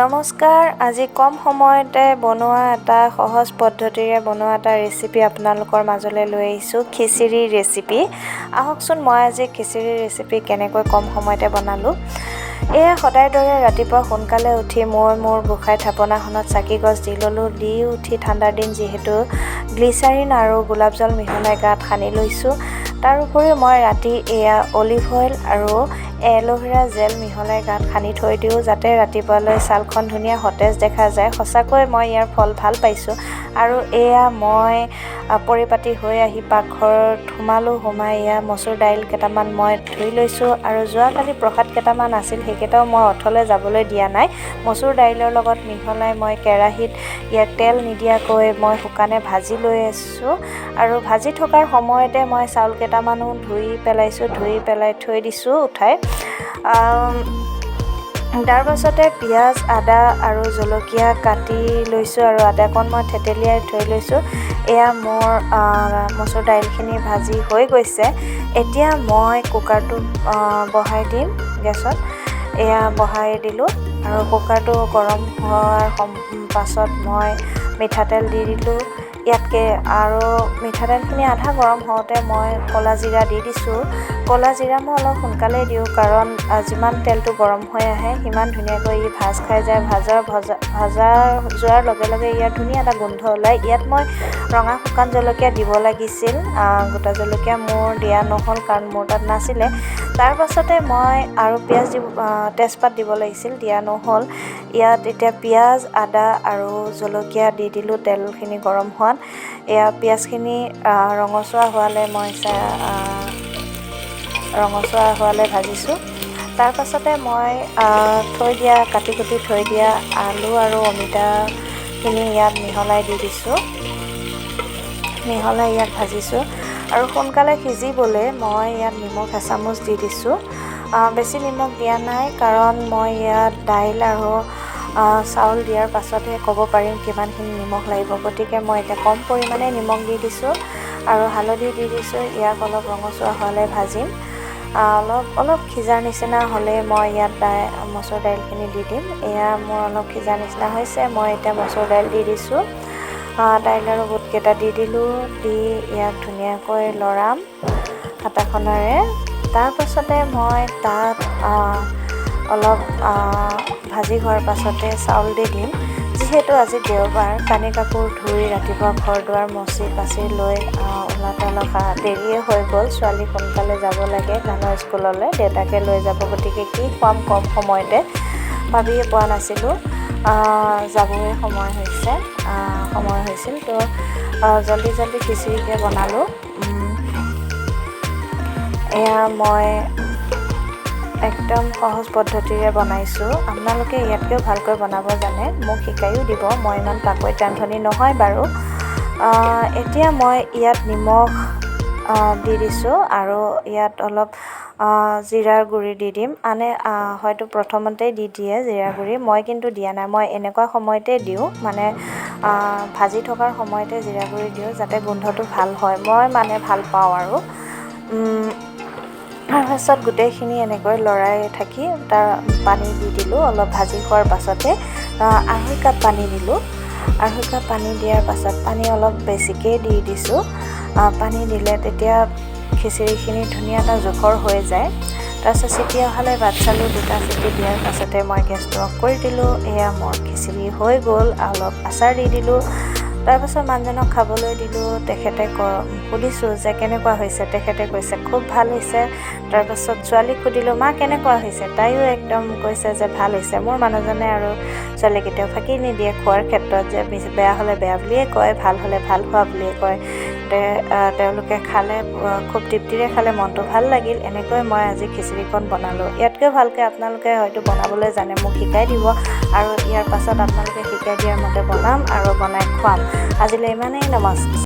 নমস্কাৰ, আজি কম সময়তে বনোৱা এটা সহজ পদ্ধতিৰে বনোৱা এটা ৰেচিপি আপোনালোকৰ মাজলৈ লৈ আহিছোঁ, খিচিৰি ৰেচিপি। আহকচোন মই আজি খিচিৰি ৰেচিপি কেনেকৈ কম সময়তে বনালোঁ। এয়া সদায় দৰে ৰাতিপুৱা সোনকালে উঠি মই মোৰ গোঁসাই থাপনাখনত চাকি গছ দি ল'লোঁ। দি উঠি ঠাণ্ডাৰ দিন যিহেতু গ্লিচাৰিন আৰু গোলাপ জল মিহলাই গাত সানি লৈছোঁ। তাৰ উপৰিও মই ৰাতি এয়া অলিভ অইল আৰু এল'ভেৰা জেল মিহলাই গাত সানি থৈ দিওঁ, যাতে ৰাতিপুৱালৈ ছালখন ধুনীয়া সতেজ দেখা যায়। সঁচাকৈ মই ইয়াৰ ফল ভাল পাইছোঁ। আৰু এয়া মই পৰিপাটি হৈ আহি পাকঘৰত সোমাই এয়া মচুৰ দাইল কেইটামান মই ধুই লৈছোঁ। আৰু যোৱাকালি প্ৰসাদ কেইটামান আছিল, সেইকেইটাও মই অথলে যাবলৈ দিয়া নাই। মচুৰ দাইলৰ লগত মিহলাই মই কেৰাহীত ইয়াক তেল নিদিয়াকৈ মই শুকানে ভাজি লৈ আছোঁ। আৰু ভাজি থকাৰ সময়তে মই চাউল কেইটামানো ধুই পেলাই থৈ দিছোঁ উঠাই। তাৰ পাছতে পিঁয়াজ, আদা আৰু জলকীয়া কাটি লৈছোঁ আৰু আদাকণ মই থেতেলিয়াই থৈ লৈছোঁ। এয়া মোৰ মচুৰ দাইলখিনি ভাজি হৈ গৈছে। এতিয়া মই কুকাৰটো বহাই দিম গেছত। এয়া বহাই দিলোঁ আৰু কুকাৰটো গৰম হোৱাৰ পাছত মই মিঠাতেল দি দিলোঁ ইয়াতকৈ। আৰু মিঠাতেলখিনি আধা গৰম হওঁতে মই ক'লা জিৰা দি দিছোঁ। ক'লা জিৰা মই অলপ সোনকালেই দিওঁ, কাৰণ যিমান তেলটো গৰম হৈ আহে সিমান ধুনীয়াকৈ ই ভাজ খাই যায়। ভাজা যোৱাৰ লগে লগে ইয়াৰ ধুনীয়া এটা গোন্ধ ওলায়। ইয়াত মই ৰঙা শুকান জলকীয়া দিব লাগিছিল, গোটা জলকীয়া মোৰ দিয়া নহ'ল কাৰণ মোৰ তাত নাছিলে। তাৰ পাছতে মই আৰু তেজপাত দিব লাগিছিল, দিয়া নহ'ল। ইয়াত এতিয়া পিঁয়াজ, আদা আৰু জলকীয়া দি দিলোঁ তেলখিনি গৰম হোৱাত। এয়া পিঁয়াজখিনি ৰঙচুৱা হোৱালৈ ভাজিছোঁ। তাৰ পাছতে মই কাটি কুটি থৈ দিয়া আলু আৰু অমিতাখিনি ইয়াত মিহলাই দি দিছোঁ। মিহলাই ইয়াত ভাজিছোঁ। আৰু সোনকালে সিজিবলৈ মই ইয়াত নিমখ এচামুচ দি দিছোঁ। বেছি নিমখ দিয়া নাই, কাৰণ মই ইয়াত দাইল আৰু চাউল দিয়াৰ পাছতহে ক'ব পাৰিম কিমানখিনি নিমখ লাগিব। গতিকে মই এতিয়া কম পৰিমাণে নিমখ দি দিছোঁ আৰু হালধি দি দিছোঁ। ইয়াক অলপ ৰঙচুৱা হোৱালৈ ভাজিম। অলপ সিজাৰ নিচিনা হ'লে মই ইয়াত মচুৰ দাইলখিনি দি দিম। এয়া মোৰ অলপ সিজাৰ নিচিনা হৈছে। মই এতিয়া মচুৰ দাইল দি দিছোঁ। দাইল আৰু বুটকেইটা দি দিলোঁ। দি ইয়াক ধুনীয়াকৈ লৰাম হাতাখনেৰে। তাৰ পাছতে মই তাত অলপ ভাজি হোৱাৰ পাছতে চাউল দি দিম। যিহেতু আজি দেওবাৰ, কানি কাপোৰ ধুই ৰাতিপুৱা ঘৰ দুৱাৰ মচি কাচি লৈ ওলাওঁতে অলপ দেৰিয়ে হৈ গ'ল। ছোৱালী সোনকালে যাব লাগে গানৰ স্কুললৈ, দেউতাকে লৈ যাব। গতিকে কি খুৱাম কম সময়তে ভাবিয়ে পোৱা নাছিলোঁ। যাবই সময় হৈছিল। তো জল্দি খিচিৰিকে বনালোঁ। এয়া মই একদম সহজ পদ্ধতিৰে বনাইছোঁ। আপোনালোকে ইয়াতকৈও ভালকৈ বনাব জানে, মোক শিকায়ো দিব। মই ইমান পাকৈত ৰান্ধনি নহয় বাৰু। এতিয়া মই ইয়াত নিমখ দি দিছোঁ আৰু ইয়াত অলপ জিৰাৰ গুড়ি দি দিম। হয়তো প্ৰথমতেই দি দিয়ে জিৰাৰ গুড়ি, মই কিন্তু দিয়া নাই। মই এনেকুৱা সময়তে দিওঁ, মানে ভাজি থকাৰ সময়তে জিৰা গুড়ি দিওঁ, যাতে গোন্ধটো ভাল হয়। মই ভাল পাওঁ আৰু। তাৰপাছত গোটেইখিনি এনেকৈ লৰাই থাকি তাৰ পানী দি দিলোঁ। অলপ ভাজি খোৱাৰ পাছতে 2.5 কাপ পানী দিলোঁ। 2.5 কাপ পানী দিয়াৰ পাছত পানী অলপ বেছিকৈ দি দিছোঁ। পানী দিলে তেতিয়া খিচিৰিখিনি ধুনীয়া এটা জোখৰ হৈ যায়। তাৰপিছত চিটি অহালৈ বাট চালোঁ। 2টা চিটি দিয়াৰ পাছতে মই গেছটো অফ কৰি দিলোঁ। এয়া মোৰ খিচিৰি হৈ গ'ল। অলপ আচাৰ দি দিলোঁ। তাৰপাছত মানুহজনক খাবলৈ দিলোঁ। তেখেতে সুধিছোঁ যে কেনেকুৱা হৈছে। তেখেতে কৈছে খুব ভাল হৈছে। তাৰপাছত ছোৱালীক সুধিলোঁ, মা কেনেকুৱা হৈছে। তাইও একদম কৈছে যে ভাল হৈছে। মোৰ মানুহজনে আৰু ছোৱালী কেতিয়াও ফাঁকি নিদিয়ে খোৱাৰ ক্ষেত্ৰত, যে বেয়া হ'লে বেয়া বুলিয়ে কয়, ভাল হ'লে ভাল হোৱা বুলিয়ে কয়। তেওঁলোকে খালে, খুব তৃপ্তিৰে খালে, মনটো ভাল লাগিল। এনেকৈ মই আজি খিচিৰিকণ বনালোঁ। ইয়াতকৈ ভালকৈ আপোনালোকে হয়তো বনাবলৈ জানে, মোক শিকাই দিব। আৰু ইয়াৰ পাছত আপোনালোকে শিকাই দিয়াৰ মতে বনাম আৰু বনাই খুৱাম। আজিলৈ ইমানেই। নমস্কাৰ।